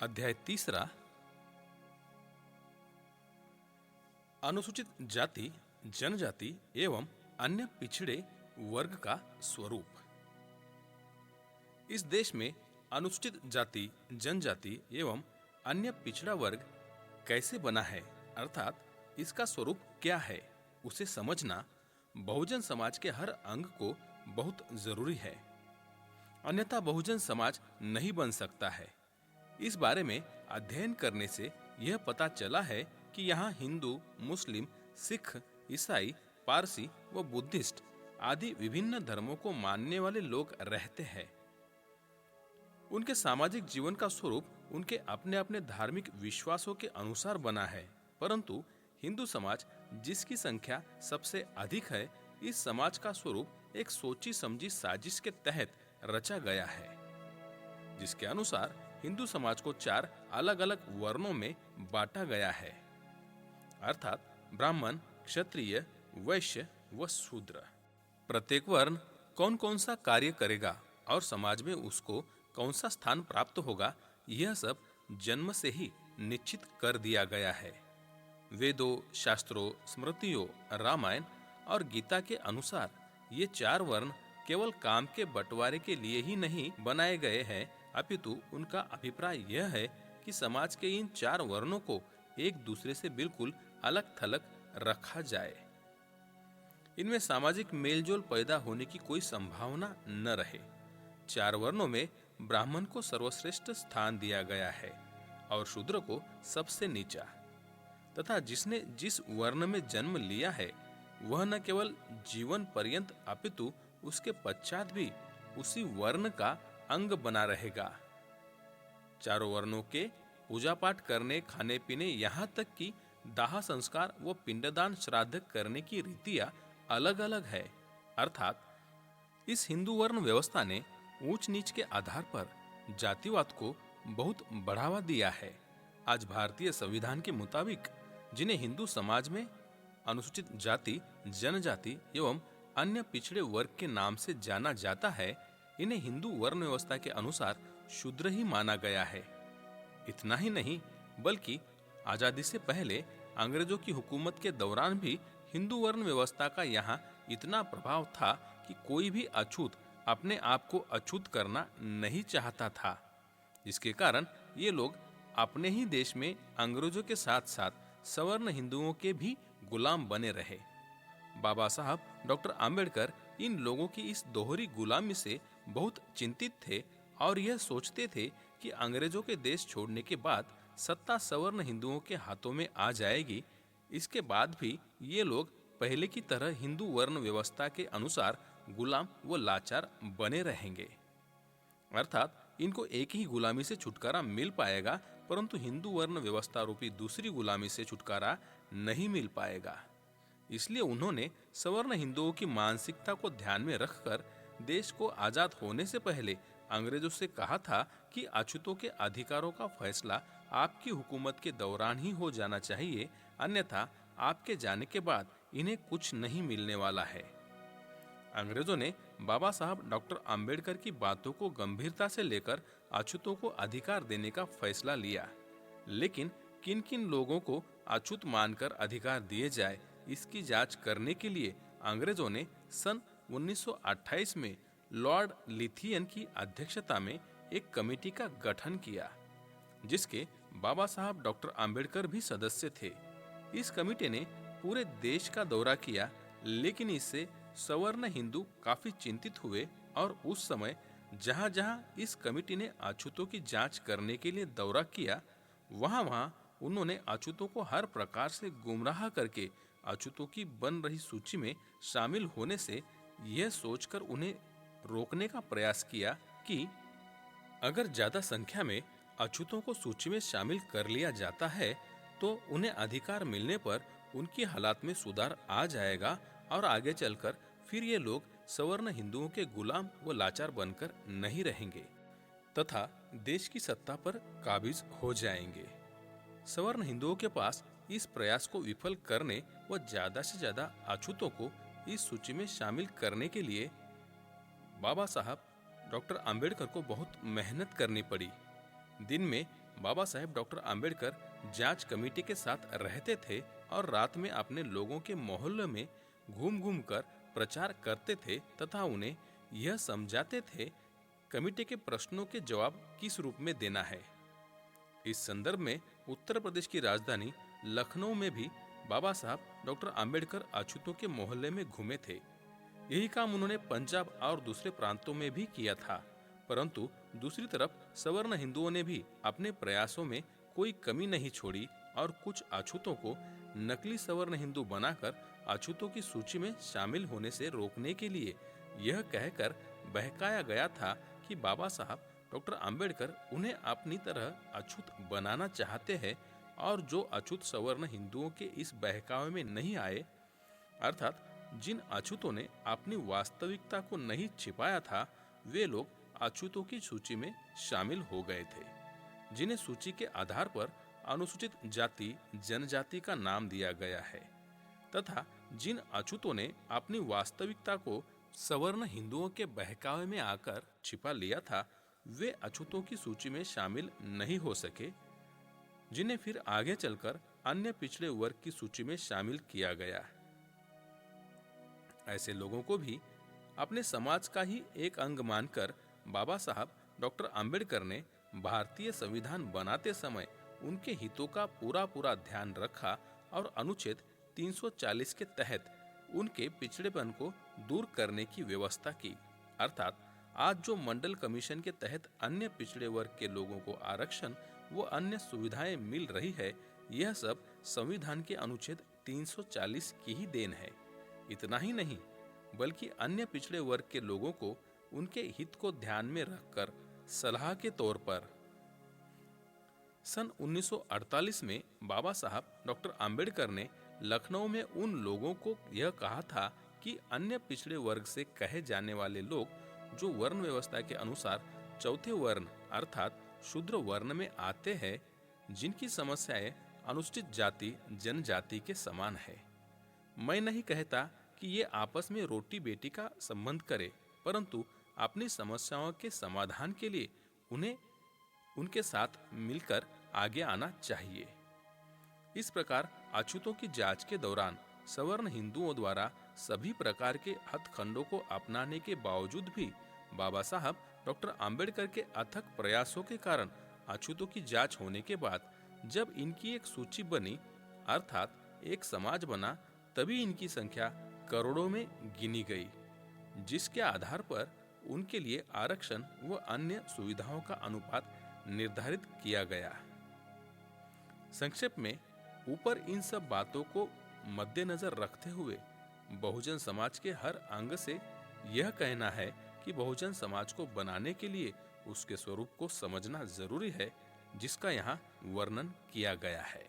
अध्याय तीसरा, अनुसूचित जाति, जनजाति एवं अन्य पिछड़े वर्ग का स्वरूप। इस देश में अनुसूचित जाति, जनजाति एवं अन्य पिछड़ा वर्ग कैसे बना है, अर्थात इसका स्वरूप क्या है, उसे समझना बहुजन समाज के हर अंग को बहुत जरूरी है। अन्यथा बहुजन समाज नहीं बन सकता है। इस बारे में अध्ययन करने से यह पता चला है कि यहाँ हिंदू, मुस्लिम, सिख, ईसाई, पारसी व बुद्धिस्ट आदि विभिन्न धर्मों को मानने वाले लोग रहते हैं। उनके सामाजिक जीवन का स्वरूप उनके अपने अपने धार्मिक विश्वासों के अनुसार बना है, परंतु हिंदू समाज, जिसकी संख्या सबसे अधिक है, इस समाज का स्वरूप एक सोची समझी साजिश के तहत रचा गया है, जिसके अनुसार हिंदू समाज को 4 अलग अलग वर्णों में बांटा गया है, अर्थात ब्राह्मण, क्षत्रिय, वैश्य व शूद्र। प्रत्येक वर्ण कौन कौन सा कार्य करेगा और समाज में उसको कौन सा स्थान प्राप्त होगा, यह सब जन्म से ही निश्चित कर दिया गया है। वेदों, शास्त्रों, स्मृतियों, रामायण और गीता के अनुसार ये 4 वर्ण केवल काम के बंटवारे के लिए ही नहीं बनाए गए हैं, अपितु उनका अभिप्राय यह है कि समाज के इन 4 वर्णों को एक दूसरे से बिल्कुल अलग थलग रखा जाए। इनमें सामाजिक मेलजोल पैदा होने की कोई संभावना न रहे। 4 वर्णों में ब्राह्मण को सर्वश्रेष्ठ स्थान दिया गया है और शूद्र को सबसे नीचा, तथा जिसने जिस वर्ण में जन्म लिया है वह न केवल जीवन पर्यंत अपितु उसके पश्चात भी उसी वर्ण का अंग बना रहेगा। 4 वर्णों के पूजा पाठ करने, खाने पीने, यहाँ तक कि दाह संस्कार व पिंडदान श्राद्ध करने की रीतियां अलग अलग है, अर्थात इस हिंदू वर्ण व्यवस्था ने ऊंच नीच के आधार पर जातिवाद को बहुत बढ़ावा दिया है। आज भारतीय संविधान के मुताबिक जिन्हें हिंदू समाज में अनुसूचित जाति, जनजाति एवं अन्य पिछड़े वर्ग के नाम से जाना जाता है, इन्हें हिंदू वर्ण व्यवस्था के अनुसार शूद्र ही माना गया है। इतना ही नहीं, बल्कि आजादी से पहले अंग्रेजों की हुकूमत के दौरान भी हिंदू वर्ण व्यवस्था का यहाँ इतना प्रभाव था कि कोई भी अछूत अपने आप को अछूत करना नहीं चाहता था, जिसके कारण ये लोग अपने ही देश में अंग्रेजों के साथ साथ सवर्ण हिंदुओं के भी गुलाम बने रहे। बाबा साहब डॉक्टर आम्बेडकर इन लोगों की इस दोहरी गुलामी से बहुत चिंतित थे और यह सोचते थे कि अंग्रेजों के देश छोड़ने के बाद सत्ता सवर्ण हिंदुओं के हाथों में आ जाएगी। इसके बाद भी ये लोग पहले की तरह हिंदू वर्ण व्यवस्था के अनुसार गुलाम व लाचार बने रहेंगे, अर्थात इनको एक ही गुलामी से छुटकारा मिल पाएगा, परंतु हिंदू वर्ण व्यवस्था रूपी दूसरी गुलामी से छुटकारा नहीं मिल पाएगा। इसलिए उन्होंने सवर्ण हिंदुओं की मानसिकता को ध्यान में रखकर देश को आजाद होने से पहले अंग्रेजों से कहा था कि अछूतों के अधिकारों का फैसला आपकी हुकूमत के दौरान ही हो जाना चाहिए, अन्यथा आपके जाने के बाद इन्हें कुछ नहीं मिलने वाला है। अंग्रेजों ने बाबा साहब डॉक्टर आम्बेडकर की बातों को गंभीरता से लेकर अछूतों को अधिकार देने का फैसला लिया, लेकिन किन किन लोगों को अछूत मानकर अधिकार दिए जाए, इसकी जांच करने के लिए अंग्रेजों ने सन 1928 में लॉर्ड लिथियन की अध्यक्षता में एक कमेटी का गठन किया, जिसके बाबा साहब डॉक्टर आम्बेडकर भी सदस्य थे। इस कमेटी ने पूरे देश का दौरा किया, लेकिन इससे सवर्ण हिंदू काफी चिंतित हुए और उस समय जहां जहां इस कमेटी ने अछूतों की जांच करने के लिए दौरा किया, वहां वहां उन्होंने अछूतों को हर प्रकार से गुमराह करके अछूतों की बन रही सूची में शामिल होने से यह सोचकर उन्हें रोकने का प्रयास किया कि अगर ज्यादा संख्या में अछूतों को सूची में शामिल कर लिया जाता है तो उन्हें अधिकार मिलने पर उनकी हालात में सुधार आ जाएगा और आगे चलकर फिर ये लोग सवर्ण हिंदुओं के गुलाम व लाचार बनकर नहीं रहेंगे तथा देश की सत्ता पर काबिज हो जाएंगे। सवर्ण हिंदुओं के पास इस प्रयास को विफल करने व ज्यादा से ज्यादा अछूतों को इस सूची में शामिल करने के लिए बाबा साहब डॉक्टर आम्बेडकर को बहुत मेहनत करनी पड़ी। दिन में बाबा साहेब डॉक्टर आम्बेडकर जांच कमेटी के साथ रहते थे और रात में अपने लोगों के मोहल्ले में घूम घूम कर प्रचार करते थे तथा उन्हें यह समझाते थे कमेटी के प्रश्नों के जवाब किस रूप में देना है। इस संदर्भ में उत्तर प्रदेश की राजधानी लखनऊ में भी बाबा साहब डॉक्टर आम्बेडकर अछूतों के मोहल्ले में घूमे थे। यही काम उन्होंने पंजाब और दूसरे प्रांतों में भी किया था, परंतु दूसरी तरफ सवर्ण हिंदुओं ने भी अपने प्रयासों में कोई कमी नहीं छोड़ी और कुछ अछूतों को नकली सवर्ण हिंदू बनाकर अछूतों की सूची में शामिल होने से रोकने के लिए यह कहकर बहकाया गया था कि बाबा साहब डॉक्टर आम्बेडकर उन्हें अपनी तरह अछूत बनाना चाहते हैं और जो अछूत सवर्ण हिंदुओं के इस बहकावे में नहीं आए, अर्थात जिन अछूतों ने अपनी वास्तविकता को नहीं छिपाया था, वे लोग अछूतों की सूची में शामिल हो गए थे, जिन्हें सूची के आधार पर अनुसूचित जाति जनजाति का नाम दिया गया है, तथा जिन अछूतों ने अपनी वास्तविकता को सवर्ण हिंदुओं के बहकावे में आकर छिपा लिया था, वे अछूतों की सूची में शामिल नहीं हो सके, जिन्हें फिर आगे चलकर अन्य पिछड़े वर्ग की सूची में शामिल किया गया। ऐसे लोगों को भी अपने समाज का ही एक अंग मानकर बाबा साहब डॉक्टर आम्बेडकर ने भारतीय संविधान बनाते समय उनके हितों का पूरा ध्यान रखा और अनुच्छेद 340 के तहत उनके पिछड़ेपन को दूर करने की व्यवस्था की। अर्थात आज जो मंडल कमीशन के तहत अन्य पिछड़े वर्ग के लोगों को आरक्षण व अन्य सुविधाएं मिल रही है, यह सब संविधान के अनुच्छेद 340 की ही देन है। इतना ही नहीं, बल्कि अन्य पिछड़े वर्ग के लोगों को उनके हित को ध्यान में रखकर सलाह के तौर पर सन 1948 में बाबा साहब डॉक्टर आम्बेडकर ने लखनऊ में उन लोगों को यह कहा था कि अन्य पिछड़े वर्ग से कहे जाने वाले लोग जो वर्ण व्यवस्था के अनुसार चौथे वर्ण अर्थात शूद्र वर्ण में आते हैं, जिनकी समस्याएं अनुसूचित जाति जनजाति के समान है। मैं नहीं कहता कि ये आपस में रोटी बेटी का संबंध करे, परंतु अपनी समस्याओं के समाधान के लिए उन्हें उनके साथ मिलकर आगे आना चाहिए। इस प्रकार अछूतों की जांच के दौरान सवर्ण हिंदुओं द्वारा सभी प्रकार के हथकंडों को अपनाने के बावजूद भी बाबा साहब डॉक्टर आम्बेडकर के अथक प्रयासों के कारण अछूतों की जांच होने के बाद जब इनकी एक सूची बनी, अर्थात एक समाज बना, तभी इनकी संख्या करोड़ों में गिनी गई, जिसके आधार पर उनके लिए आरक्षण व अन्य सुविधाओं का अनुपात निर्धारित किया गया। संक्षेप में ऊपर इन सब बातों को मद्देनजर रखते हुए बहुजन समाज के हर अंग से यह कहना है कि बहुजन समाज को बनाने के लिए उसके स्वरूप को समझना जरूरी है, जिसका यहाँ वर्णन किया गया है।